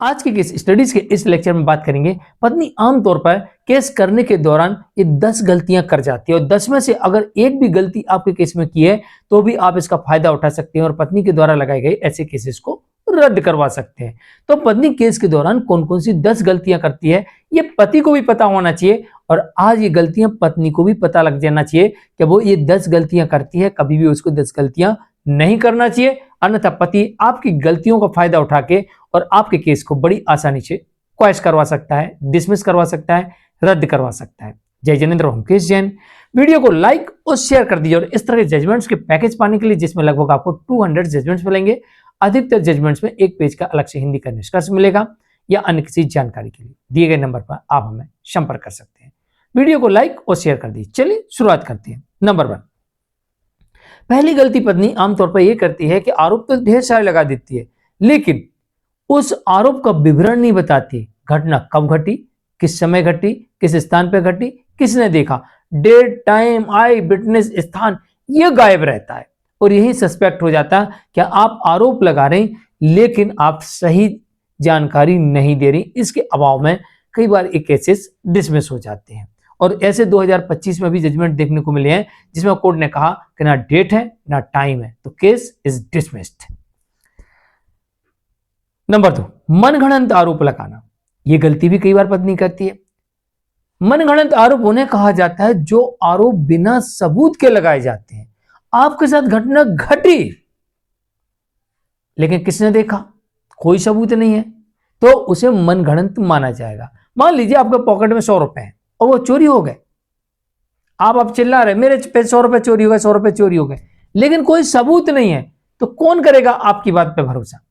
आज के case studies के इस लेक्चर में बात करेंगे पत्नी आमतौर पर केस करने के दौरान ये 10 गलतियां कर जाती है और 10 में से अगर एक भी गलती आपके केस में की है तो भी आप इसका फायदा उठा सकते हैं और पत्नी के द्वारा लगाए गए ऐसे केसेस को रद्द करवा सकते हैं। तो पत्नी केस के दौरान कौन कौन सी 10 गलतियां करती है ये पति को भी पता होना चाहिए और आज ये गलतियां पत्नी को भी पता लग जाना चाहिए कि वो ये 10 गलतियां करती है, कभी भी उसको 10 गलतियां नहीं करना चाहिए, अन्यथा पति आपकी गलतियों का फायदा उठा के और आपके केस को बड़ी आसानी से क्वैश करवा सकता है, डिसमिस करवा सकता है, रद्द करवा सकता है। जय जिनेंद्र, होमकेश जैन। वीडियो को लाइक और शेयर कर दीजिए और इस तरह के जजमेंट्स के पैकेज पाने के लिए जिसमें लगभग आपको 200 जजमेंट्स मिलेंगे, अधिकतर जजमेंट्स में एक पेज का अलग से हिंदी का निष्कर्ष मिलेगा या अन्य किसी जानकारी के लिए दिए गए नंबर पर आप हमें संपर्क कर सकते हैं। वीडियो को लाइक और शेयर कर दीजिए। चलिए शुरुआत करते हैं। नंबर 1, पहली गलती पत्नी आमतौर पर यह करती है कि आरोप तो ढेर सारे लगा देती है लेकिन उस आरोप का विवरण नहीं बताती। घटना कब घटी, किस समय घटी, किस स्थान पर घटी, किसने देखा, डेट, टाइम, आई विटनेस, स्थान, यह गायब रहता है और यही सस्पेक्ट हो जाता है कि आप आरोप लगा रहे हैं लेकिन आप सही जानकारी नहीं दे रही। इसके अभाव में कई बार ये केसेस डिसमिस हो जाते हैं और ऐसे 2025 में भी जजमेंट देखने को मिले हैं जिसमें कोर्ट ने कहा कि ना डेट है ना टाइम है, तो केस इज डिसमिस्ड। नंबर 2, मनगढ़ंत आरोप लगाना। यह गलती भी कई बार पत्नी करती है। मनगढ़ंत आरोप उन्हें कहा जाता है जो आरोप बिना सबूत के लगाए जाते हैं। आपके साथ घटना घटी लेकिन किसने देखा, कोई सबूत नहीं है, तो उसे मनगढ़ंत माना जाएगा। मान लीजिए आपके पॉकेट में 100 रुपए हैं और वो चोरी हो गए। आप चिल्ला रहे मेरे पे 100 रुपए चोरी हो गए, 100 रुपए चोरी हो गए, लेकिन कोई सबूत नहीं है, तो कौन करेगा आपकी बात पे भरोसा।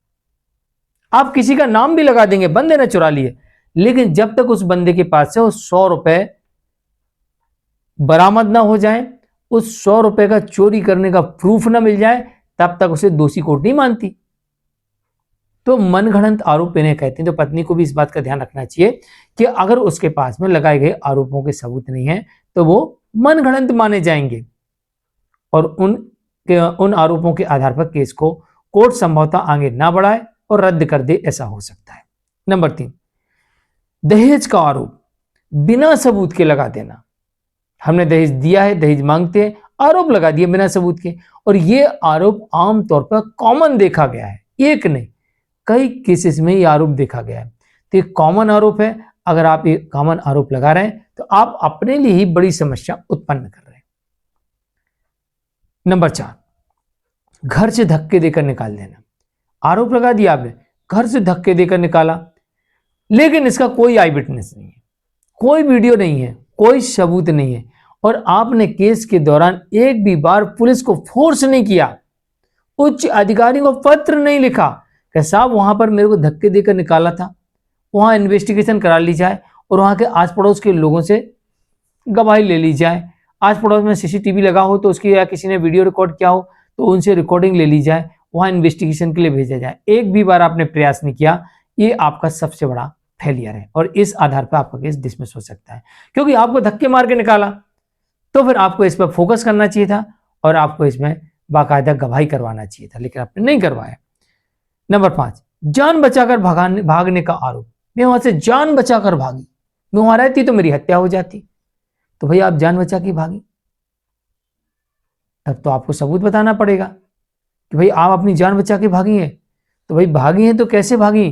आप किसी का नाम भी लगा देंगे, बंदे ने चुरा लिए, लेकिन जब तक उस बंदे के पास से वो 100 रुपए बरामद ना हो जाए, उस 100 रुपए का चोरी करने का प्रूफ ना मिल जाए, तब तक उसे दोषी कोर्ट नहीं मानती। तो मनगढ़ंत आरोप इन्हें कहते हैं। तो पत्नी को भी इस बात का ध्यान रखना चाहिए कि अगर उसके पास में लगाए गए आरोपों के सबूत नहीं है तो वो मनगढ़ंत माने जाएंगे और उन आरोपों के आधार पर केस को कोर्ट संभवतः आगे ना बढ़ाए और रद्द कर दे, ऐसा हो सकता है। नंबर 3, दहेज का आरोप बिना सबूत के लगा देना। हमने दहेज दिया है, दहेज मांगते हैं, आरोप लगा दिए बिना सबूत के, और यह आरोप आमतौर पर कॉमन देखा गया है, एक नहीं कई केसेस में यह आरोप देखा गया है। तो एक कॉमन आरोप है। अगर आप ये कॉमन आरोप लगा रहे हैं तो आप अपने लिए ही बड़ी समस्या उत्पन्न कर रहे हैं। नंबर 4, घर से धक्के देकर निकाल देना। आरोप लगा दिया आपने, घर से धक्के देकर निकाला, लेकिन इसका कोई आई विटनेस नहीं है, कोई वीडियो नहीं है, कोई सबूत नहीं है और आपने केस के दौरान एक भी बार पुलिस को फोर्स नहीं किया, उच्च अधिकारी को पत्र नहीं लिखा कि साहब वहां पर मेरे को धक्के देकर निकाला था, वहां इन्वेस्टिगेशन करा ली जाए और वहां के आस पड़ोस के लोगों से गवाही ले ली जाए, आस पड़ोस में सीसीटीवी लगा हो तो उसकी या किसी ने वीडियो रिकॉर्ड किया हो तो उनसे रिकॉर्डिंग ले ली जाए, वहां इन्वेस्टिगेशन के लिए भेजा जाए। एक भी बार आपने प्रयास नहीं किया, ये आपका सबसे बड़ा फेलियर है और इस आधार पर आपका केस डिसमिस हो सकता है। क्योंकि आपको धक्के मार के निकाला तो फिर आपको इस पर फोकस करना चाहिए था और आपको इसमें बाकायदा गवाही करवाना चाहिए था, लेकिन आपने नहीं करवाया। नंबर 5, जान बचाकर भागने का आरोप। मैं वहां से जान बचाकर भागी, मैं वहां रहती तो मेरी हत्या हो जाती। तो भैया आप जान बचा के भागी, तब तो आपको सबूत बताना पड़ेगा कि भाई आप अपनी जान बचा के भागी हैं। तो भाई भागी हैं तो कैसे भागी,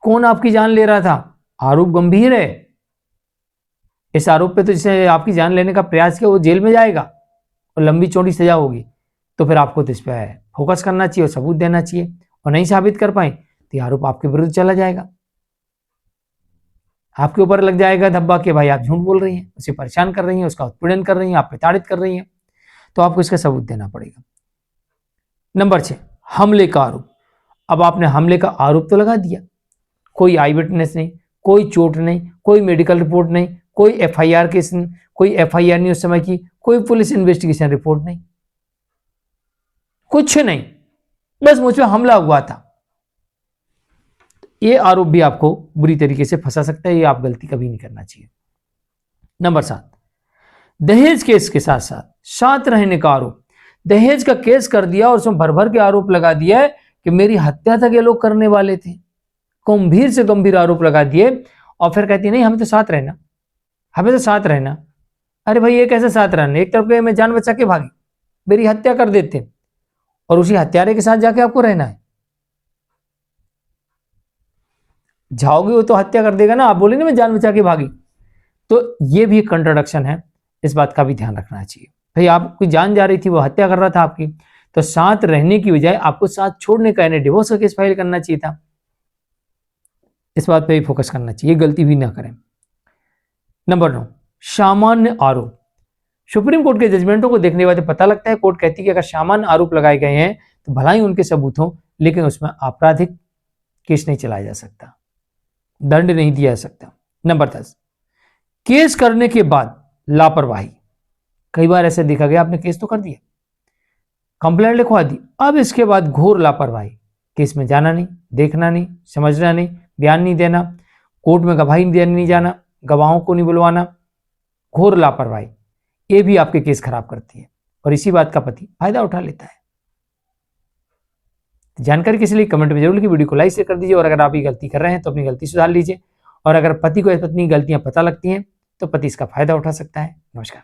कौन आपकी जान ले रहा था, आरोप गंभीर है। इस आरोप पे तो जिसने आपकी जान लेने का प्रयास किया वो जेल में जाएगा और लंबी चौड़ी सजा होगी। तो फिर आपको तो इस पर फोकस करना चाहिए और सबूत देना चाहिए, और नहीं साबित कर पाए तो आरोप आपके विरुद्ध चला जाएगा, आपके ऊपर लग जाएगा धब्बा कि भाई आप झूठ बोल रही हैं, उसे परेशान कर रही हैं, उसका उत्पीड़न कर रही हैं, आप प्रताड़ित कर रही हैं, तो आपको इसका सबूत देना पड़ेगा। नंबर 6, हमले का आरोप। अब आपने हमले का आरोप तो लगा दिया, कोई आई विटनेस नहीं, कोई चोट नहीं, कोई मेडिकल रिपोर्ट नहीं, कोई एफआईआर केस नहीं, कोई एफआईआर नहीं उस समय की, कोई पुलिस इन्वेस्टिगेशन रिपोर्ट नहीं, कुछ नहीं, बस मुझ पर हमला हुआ था। ये आरोप भी आपको बुरी तरीके से फंसा सकता है, ये आप गलती कभी नहीं करना चाहिए। नंबर 7, दहेज केस के साथ साथ साथ रहने का आरोप। दहेज का केस कर दिया और उसमें भर भर के आरोप लगा दिया है कि मेरी हत्या तक ये लोग करने वाले थे, गंभीर से गंभीर आरोप लगा दिए और फिर कहती है नहीं हमें तो साथ रहना, हमें तो साथ रहना। अरे भाई ये कैसे साथ रहना, एक तरफ मैं जान बचा के भागी, मेरी हत्या कर देते और उसी हत्यारे के साथ जाके आपको रहना है। जाओगे वो तो हत्या कर देगा ना, आप बोले ना मैं जान बचा के भागी। तो ये भी एक कंट्रोडक्शन है, इस बात का भी ध्यान रखना चाहिए। भाई आपकी जान जा रही थी, वो हत्या कर रहा था आपकी, तो साथ रहने की बजाय आपको साथ छोड़ने का, यानी डिवोर्स का केस फाइल करना चाहिए था। इस बात पे भी फोकस करना चाहिए, गलती भी ना करें। नंबर 9, सामान्य आरोप। सुप्रीम कोर्ट के जजमेंटों को देखने के बाद पता लगता है, कोर्ट कहती है कि अगर सामान्य आरोप लगाए गए हैं तो भला ही उनके सबूत हो, लेकिन उसमें आपराधिक केस नहीं चलाया जा सकता, दंड नहीं दिया जा सकता। नंबर 10, केस करने के बाद लापरवाही। कई बार ऐसे देखा गया, आपने केस तो कर दिया, कंप्लेंट लिखवा दी, अब इसके बाद घोर लापरवाही, केस में जाना नहीं, देखना नहीं, समझना नहीं, बयान नहीं देना, कोर्ट में गवाही देने नहीं जाना, गवाहों को नहीं बुलवाना, घोर लापरवाही, ये भी आपके केस खराब करती है और इसी बात का पति फायदा उठा लेता है। जानकारी किसी लिए कमेंट में जरूर लिखिए, वीडियो को लाइक शेयर कर दीजिए और अगर आप ये गलती कर रहे हैं तो अपनी गलती सुधार लीजिए और अगर पति को पत्नी गलतियां पता लगती हैं तो पति इसका फायदा उठा सकता है। नमस्कार।